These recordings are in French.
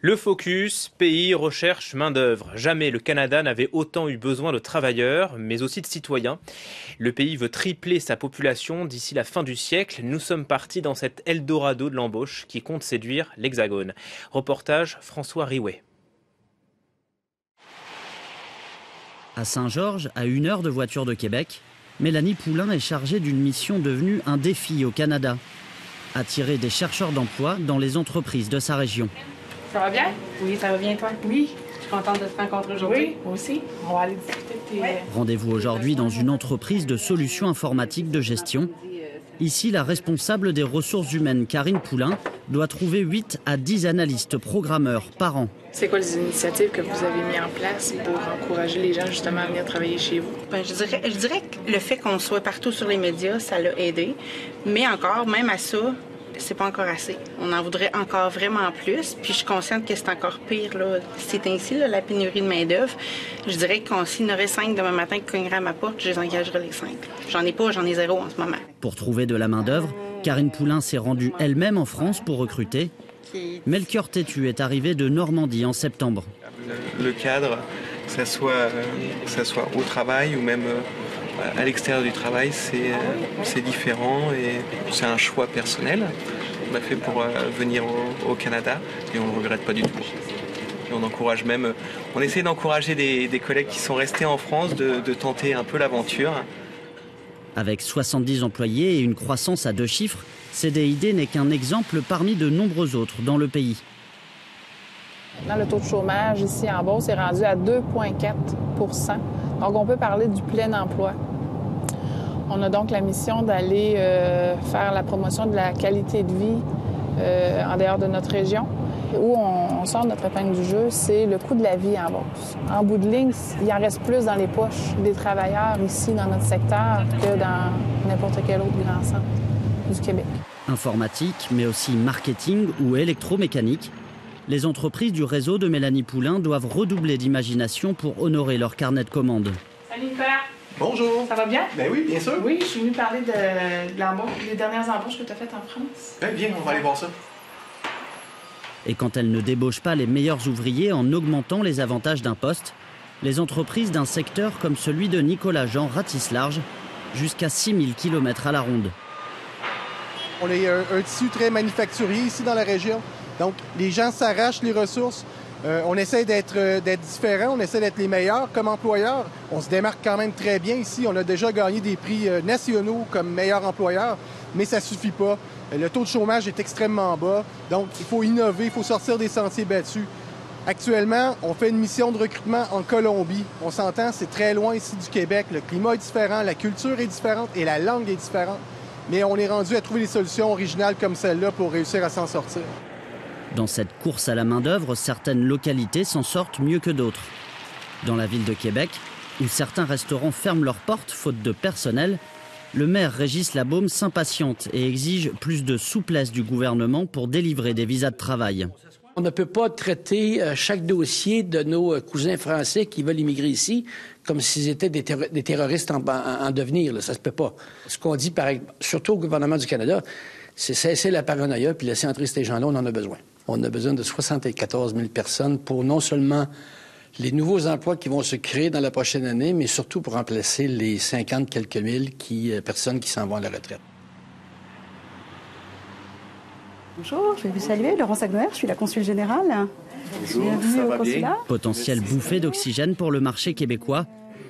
Le focus, pays, recherche, main-d'œuvre. Jamais le Canada n'avait autant eu besoin de travailleurs, mais aussi de citoyens. Le pays veut tripler sa population d'ici la fin du siècle. Nous sommes partis dans cet Eldorado de l'embauche qui compte séduire l'Hexagone. Reportage François Riouet. À Saint-Georges, à 1 heure de voiture de Québec, Mélanie Poulain est chargée d'une mission devenue un défi au Canada. Attirer des chercheurs d'emploi dans les entreprises de sa région. Ça va bien? Oui, ça va bien, toi? Oui. Je suis contente de te rencontrer aujourd'hui. Oui, moi aussi. On va aller discuter de tes... Rendez-vous aujourd'hui dans une entreprise de solutions informatiques de gestion. Ici, la responsable des ressources humaines, Karine Poulain, doit trouver 8 à 10 analystes programmeurs par an. C'est quoi les initiatives que vous avez mises en place pour encourager les gens justement à venir travailler chez vous? Ben, je dirais que le fait qu'on soit partout sur les médias, ça l'a aidé. Mais encore, même à ça, c'est pas encore assez. On en voudrait encore vraiment plus. Puis je suis consciente que c'est encore pire. Là. C'est ainsi, là, la pénurie de main-d'œuvre. Je dirais que s'il y en aurait 5 demain matin qui cogneraient à ma porte, je les engagerais les 5. J'en ai pas, j'en ai 0 en ce moment. Pour trouver de la main-d'œuvre, Karine Poulain s'est rendue elle-même en France pour recruter. Melchior Tétu est arrivé de Normandie en septembre. Le cadre, que ça soit au travail ou même à l'extérieur du travail, c'est différent et c'est un choix personnel qu'on a fait pour venir au Canada et on ne le regrette pas du tout. Et on encourage même, on essaie d'encourager des collègues qui sont restés en France de tenter un peu l'aventure. Avec 70 employés et une croissance à 2 chiffres, CDID n'est qu'un exemple parmi de nombreux autres dans le pays. Maintenant, le taux de chômage ici en Beauce est rendu à 2,4 %. Donc, on peut parler du plein emploi. On a donc la mission d'aller faire la promotion de la qualité de vie en dehors de notre région. Où on sort notre épingle du jeu, c'est le coût de la vie en Beauce. En bout de ligne, il en reste plus dans les poches des travailleurs ici dans notre secteur que dans n'importe quel autre grand centre du Québec. Informatique, mais aussi marketing ou électromécanique. Les entreprises du réseau de Mélanie Poulain doivent redoubler d'imagination pour honorer leur carnet de commandes. Salut Nicolas! Bonjour! Ça va bien? Ben oui, bien sûr. Oui, je suis venue parler de l'embauche, des dernières embauches que tu as faites en France. Ben bien, on va aller voir ça. Et quand elles ne débauchent pas les meilleurs ouvriers en augmentant les avantages d'un poste, les entreprises d'un secteur comme celui de Nicolas Jean ratissent large, jusqu'à 6000 km à la ronde. On est un tissu très manufacturier ici dans la région. Donc, les gens s'arrachent les ressources. On essaie d'être différents, on essaie d'être les meilleurs comme employeurs. On se démarque quand même très bien ici. On a déjà gagné des prix nationaux comme meilleur employeur, mais ça ne suffit pas. Le taux de chômage est extrêmement bas. Donc, il faut innover, il faut sortir des sentiers battus. Actuellement, on fait une mission de recrutement en Colombie. On s'entend, c'est très loin ici du Québec. Le climat est différent, la culture est différente et la langue est différente. Mais on est rendu à trouver des solutions originales comme celle-là pour réussir à s'en sortir. Dans cette course à la main-d'œuvre, certaines localités s'en sortent mieux que d'autres. Dans la ville de Québec, où certains restaurants ferment leurs portes faute de personnel, le maire Régis Labaume s'impatiente et exige plus de souplesse du gouvernement pour délivrer des visas de travail. On ne peut pas traiter chaque dossier de nos cousins français qui veulent immigrer ici comme s'ils étaient des terroristes en devenir. Là. Ça se peut pas. Ce qu'on dit, surtout au gouvernement du Canada, c'est cesser la paranoïa puis laisser entrer ces gens-là. On en a besoin. On a besoin de 74 000 personnes pour non seulement les nouveaux emplois qui vont se créer dans la prochaine année, mais surtout pour remplacer les 50 quelques mille personnes qui s'en vont à la retraite. Bonjour, je vais vous saluer. Laurence Agnoer, je suis la consul générale. Bonjour, bienvenue ça au va consulat. bien? Potentielle bouffée d'oxygène pour le marché québécois.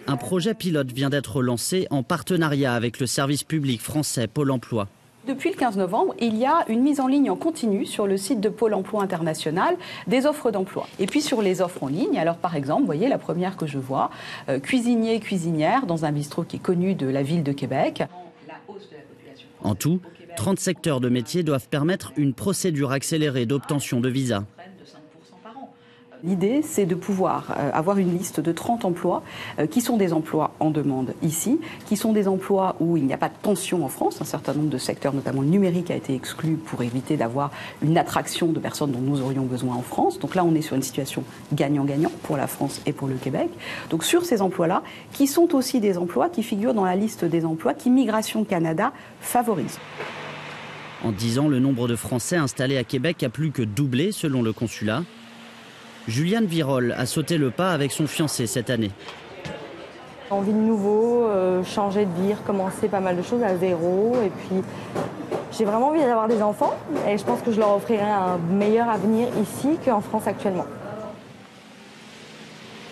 Un projet pilote vient d'être lancé en partenariat avec le service public français Pôle emploi. Depuis le 15 novembre, il y a une mise en ligne en continu sur le site de Pôle emploi international des offres d'emploi. Et puis sur les offres en ligne, alors par exemple, vous voyez la première que je vois, cuisinier, cuisinière dans un bistrot qui est connu de la ville de Québec. En tout, 30 secteurs de métiers doivent permettre une procédure accélérée d'obtention de visa. L'idée, c'est de pouvoir avoir une liste de 30 emplois qui sont des emplois en demande ici, qui sont des emplois où il n'y a pas de tension en France. Un certain nombre de secteurs, notamment le numérique, a été exclu pour éviter d'avoir une attraction de personnes dont nous aurions besoin en France. Donc là, on est sur une situation gagnant-gagnant pour la France et pour le Québec. Donc sur ces emplois-là, qui sont aussi des emplois qui figurent dans la liste des emplois qu'Immigration Canada favorise. En 10 ans, le nombre de Français installés à Québec a plus que doublé selon le consulat. Juliane Virol a sauté le pas avec son fiancé cette année. Envie de nouveau, changer de vie, recommencer pas mal de choses à zéro. Et puis, j'ai vraiment envie d'avoir des enfants et je pense que je leur offrirai un meilleur avenir ici qu'en France actuellement.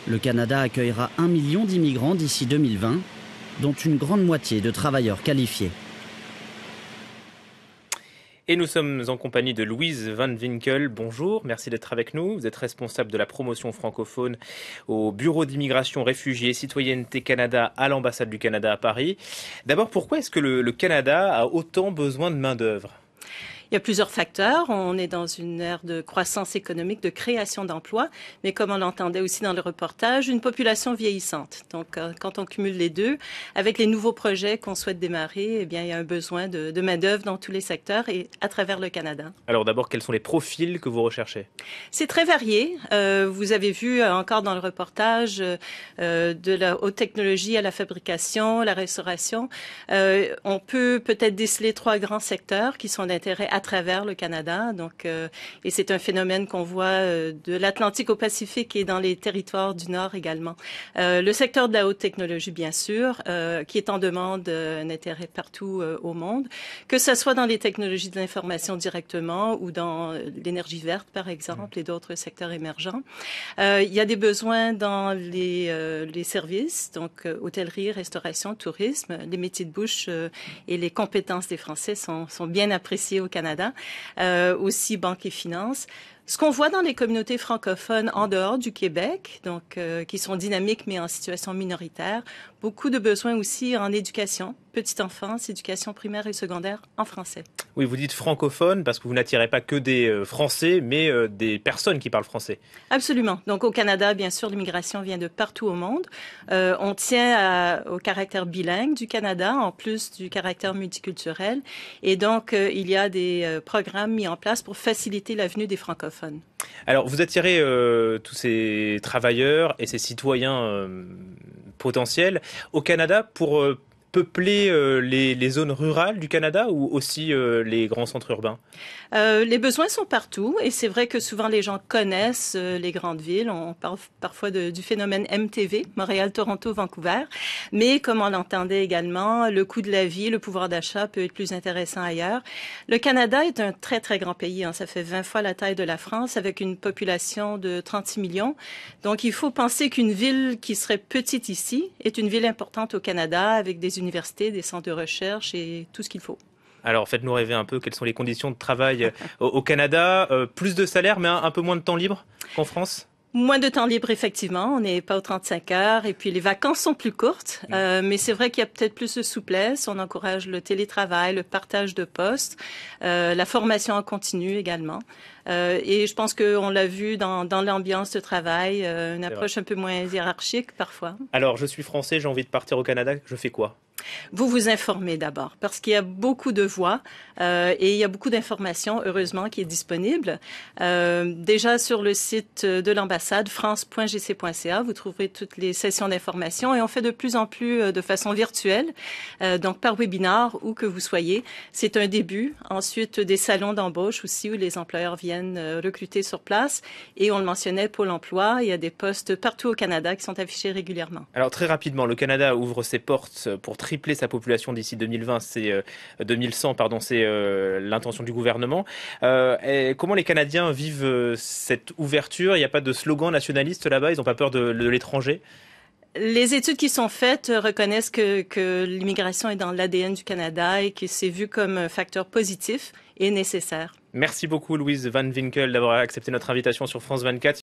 Le Canada accueillera 1 million d'immigrants d'ici 2020, dont une grande moitié de travailleurs qualifiés. Et nous sommes en compagnie de Louise Van Winkel. Bonjour, merci d'être avec nous. Vous êtes responsable de la promotion francophone au Bureau d'immigration, réfugiés, citoyenneté Canada à l'ambassade du Canada à Paris. D'abord, pourquoi est-ce que le Canada a autant besoin de main-d'œuvre ? Il y a plusieurs facteurs. On est dans une ère de croissance économique, de création d'emplois, mais comme on l'entendait aussi dans le reportage, une population vieillissante. Donc, quand on cumule les deux, avec les nouveaux projets qu'on souhaite démarrer, eh bien, il y a un besoin de main-d'œuvre dans tous les secteurs et à travers le Canada. Alors, d'abord, quels sont les profils que vous recherchez? C'est très varié. Vous avez vu encore dans le reportage de la haute technologie à la fabrication, la restauration. On peut peut-être déceler 3 grands secteurs qui sont d'intérêt à travers le Canada. Donc, et c'est un phénomène qu'on voit de l'Atlantique au Pacifique et dans les territoires du Nord également. Le secteur de la haute technologie, bien sûr, qui est en demande un intérêt partout au monde, que ce soit dans les technologies de l'information directement ou dans l'énergie verte, par exemple, et d'autres secteurs émergents. Il y a des besoins dans les services, donc hôtellerie, restauration, tourisme. Les métiers de bouche et les compétences des Français sont bien appréciés au Canada. Aussi banque et finance. Ce qu'on voit dans les communautés francophones en dehors du Québec, donc qui sont dynamiques mais en situation minoritaire, beaucoup de besoins aussi en éducation, petite enfance, éducation primaire et secondaire en français. Oui, vous dites francophone parce que vous n'attirez pas que des Français, mais des personnes qui parlent français. Absolument. Donc au Canada, bien sûr, l'immigration vient de partout au monde. On tient au caractère bilingue du Canada, en plus du caractère multiculturel. Et donc, il y a des programmes mis en place pour faciliter la venue des francophones. Alors, vous attirez tous ces travailleurs et ces citoyens potentiels au Canada pour peupler les zones rurales du Canada ou aussi les grands centres urbains? Les besoins sont partout et c'est vrai que souvent les gens connaissent les grandes villes. On parle parfois du phénomène MTV, Montréal, Toronto, Vancouver. Mais comme on l'entendait également, le coût de la vie, le pouvoir d'achat peut être plus intéressant ailleurs. Le Canada est un très, très grand pays. Ça fait 20 fois la taille de la France avec une population de 36 millions. Donc, il faut penser qu'une ville qui serait petite ici est une ville importante au Canada avec des universités, des centres de recherche et tout ce qu'il faut. Alors, faites-nous rêver un peu, quelles sont les conditions de travail au Canada? Plus de salaire, mais un peu moins de temps libre qu'en France? Moins de temps libre, effectivement. On n'est pas aux 35 heures. Et puis, les vacances sont plus courtes. Mais c'est vrai qu'il y a peut-être plus de souplesse. On encourage le télétravail, le partage de postes, la formation en continu également. Et je pense qu'on l'a vu dans l'ambiance de travail, une approche un peu moins hiérarchique parfois. Alors, je suis français, j'ai envie de partir au Canada. Je fais quoi? Vous vous informez d'abord, parce qu'il y a beaucoup de voix et il y a beaucoup d'informations, heureusement, qui est disponible. Déjà sur le site de l'ambassade, france.gc.ca, vous trouverez toutes les sessions d'information et on fait de plus en plus de façon virtuelle, donc par webinar, où que vous soyez. C'est un début. Ensuite, des salons d'embauche aussi, où les employeurs viennent recruter sur place. Et on le mentionnait, Pôle emploi, il y a des postes partout au Canada qui sont affichés régulièrement. Alors très rapidement, le Canada ouvre ses portes pour tripler sa population d'ici 2020, c'est 2100, pardon, c'est l'intention du gouvernement. Comment les Canadiens vivent cette ouverture? Il n'y a pas de slogan nationaliste là-bas? Ils n'ont pas peur de l'étranger? Les études qui sont faites reconnaissent que l'immigration est dans l'ADN du Canada et que c'est vu comme un facteur positif et nécessaire. Merci beaucoup Louise Van Winkel d'avoir accepté notre invitation sur France 24.